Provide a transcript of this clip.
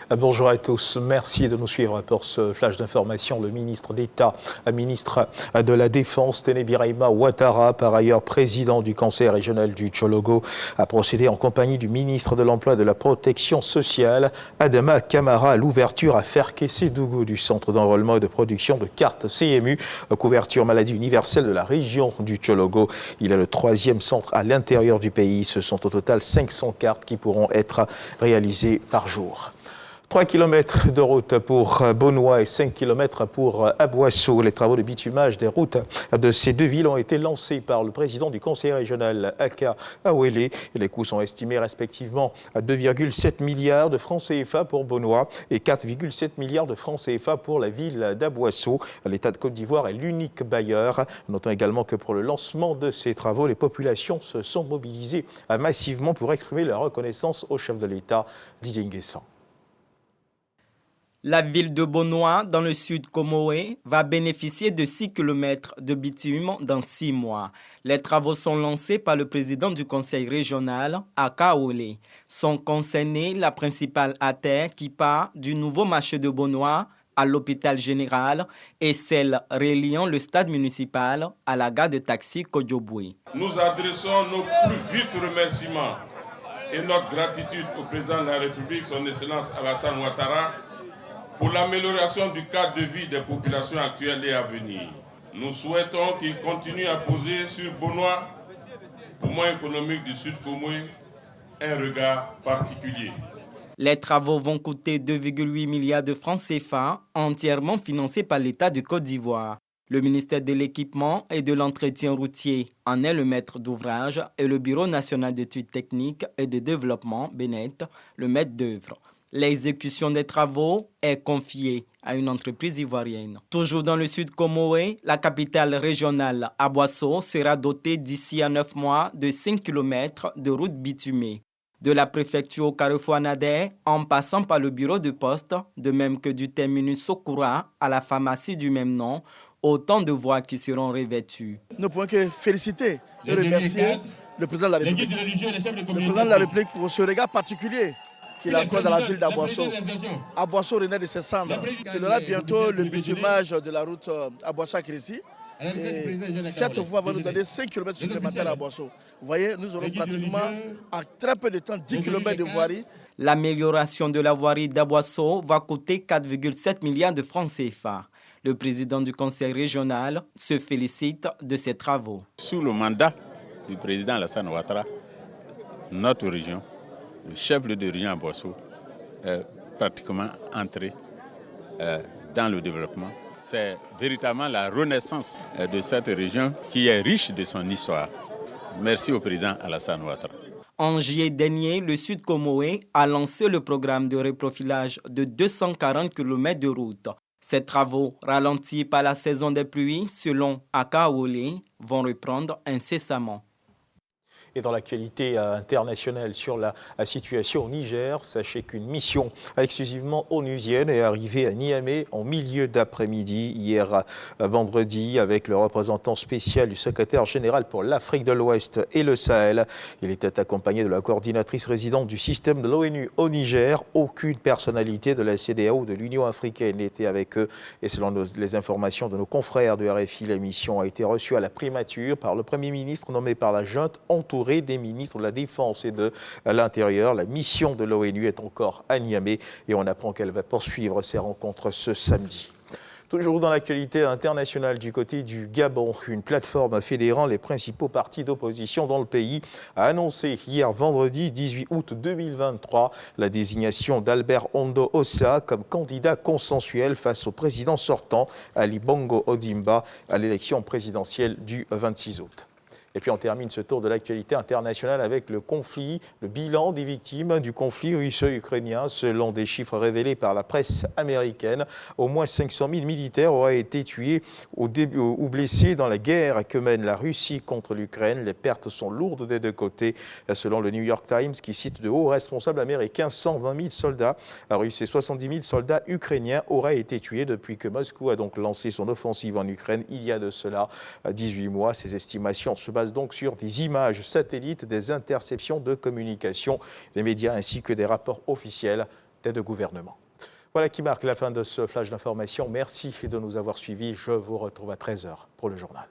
Bonjour à tous, merci de nous suivre pour ce flash d'information. Le ministre d'État, ministre de la Défense, Téné Birahima Ouattara, par ailleurs président du conseil régional du Tchologo, a procédé en compagnie du ministre de l'Emploi et de la Protection sociale, Adama Camara, à l'ouverture à Ferkessé-Dougou du centre d'enrôlement et de production de cartes CMU, couverture maladie universelle de la région du Tchologo. Il est le troisième centre à l'intérieur du pays. Ce sont au total 500 cartes qui pourront être réalisées par jour. 3 km de route pour Bonois et 5 km pour Aboisseau. Les travaux de bitumage des routes de ces deux villes ont été lancés par le président du conseil régional Aka Awele. Les coûts sont estimés respectivement à 2,7 milliards de francs CFA pour Bonois et 4,7 milliards de francs CFA pour la ville d'Aboisseau. L'État de Côte d'Ivoire est l'unique bailleur. Notons également que pour le lancement de ces travaux, les populations se sont mobilisées massivement pour exprimer leur reconnaissance au chef de l'État, Didier Nguessan. La ville de Bonois, dans le sud Comoé, va bénéficier de 6 km de bitume dans 6 mois. Les travaux sont lancés par le président du conseil régional, Aka Awele. Sont concernés la principale artère qui part du nouveau marché de Bonois à l'hôpital général et celle reliant le stade municipal à la gare de taxi Kodjoboué. Nous adressons nos plus vifs remerciements et notre gratitude au président de la République, son Excellence Alassane Ouattara, pour l'amélioration du cadre de vie des populations actuelles et à venir. Nous souhaitons qu'il continue à poser sur Bonois, poumon économique du Sud Comoé, un regard particulier. Les travaux vont coûter 2,8 milliards de francs CFA, entièrement financés par l'État de Côte d'Ivoire. Le ministère de l'Équipement et de l'Entretien routier en est le maître d'ouvrage et le Bureau national d'études techniques et de développement, BNET, le maître d'œuvre. L'exécution des travaux est confiée à une entreprise ivoirienne. Toujours dans le sud Comoé, la capitale régionale Aboisseau sera dotée d'ici à 9 mois de 5 km de route bitumée. De la préfecture au carrefour Nader, en passant par le bureau de poste, de même que du terminus Sokura à la pharmacie du même nom, autant de voies qui seront revêtues. Nous ne pouvons que féliciter et remercier le président de la République. Le président de la République pour ce regard particulier qu'il accorde à la ville d'Aboisseau. Aboisseau renaît de ses cendres. Il y aura bientôt le bitumage de la route Aboisseau-Crécy. Cette voie va nous donner 5 km supplémentaires à Aboisseau. Vous voyez, nous aurons pratiquement en très peu de temps 10 km de voirie. L'amélioration de la voirie d'Aboisseau va coûter 4,7 milliards de francs CFA. Le président du conseil régional se félicite de ces travaux. Sous le mandat du président Alassane Ouattara, notre région, le chef de région Aboisseau, est pratiquement entré dans le développement. C'est véritablement la renaissance de cette région qui est riche de son histoire. Merci au président Alassane Ouattara. En juillet dernier, le Sud Comoé a lancé le programme de reprofilage de 240 km de route. Ces travaux, ralentis par la saison des pluies, selon Aka Awele, vont reprendre incessamment. Et dans l'actualité internationale sur la situation au Niger, sachez qu'une mission exclusivement onusienne est arrivée à Niamey en milieu d'après-midi, hier vendredi, avec le représentant spécial du secrétaire général pour l'Afrique de l'Ouest et le Sahel. Il était accompagné de la coordinatrice résidente du système de l'ONU au Niger. Aucune personnalité de la CEDEAO ou de l'Union africaine n'était avec eux. Et selon les informations de nos confrères de RFI, la mission a été reçue à la primature par le Premier ministre nommé par la junte, entouré des ministres de la Défense et de l'Intérieur. La mission de l'ONU est encore à Niamey et on apprend qu'elle va poursuivre ses rencontres ce samedi. Toujours dans l'actualité internationale du côté du Gabon, une plateforme fédérant les principaux partis d'opposition dans le pays a annoncé hier vendredi 18 août 2023 la désignation d'Albert Ondo Ossa comme candidat consensuel face au président sortant Ali Bongo Ondimba à l'élection présidentielle du 26 août. Et puis on termine ce tour de l'actualité internationale avec le conflit, le bilan des victimes du conflit russo-ukrainien. Selon des chiffres révélés par la presse américaine, au moins 500 000 militaires auraient été tués ou blessés dans la guerre que mène la Russie contre l'Ukraine. Les pertes sont lourdes des deux côtés. Selon le New York Times, qui cite de hauts responsables américains, 120 000 soldats russes et 70 000 soldats ukrainiens auraient été tués depuis que Moscou a donc lancé son offensive en Ukraine il y a de cela 18 mois. Ces estimations se basent donc sur des images satellites, des interceptions de communication des médias ainsi que des rapports officiels d'aide au gouvernement. Voilà qui marque la fin de ce flash d'information. Merci de nous avoir suivis. Je vous retrouve à 13h pour le journal.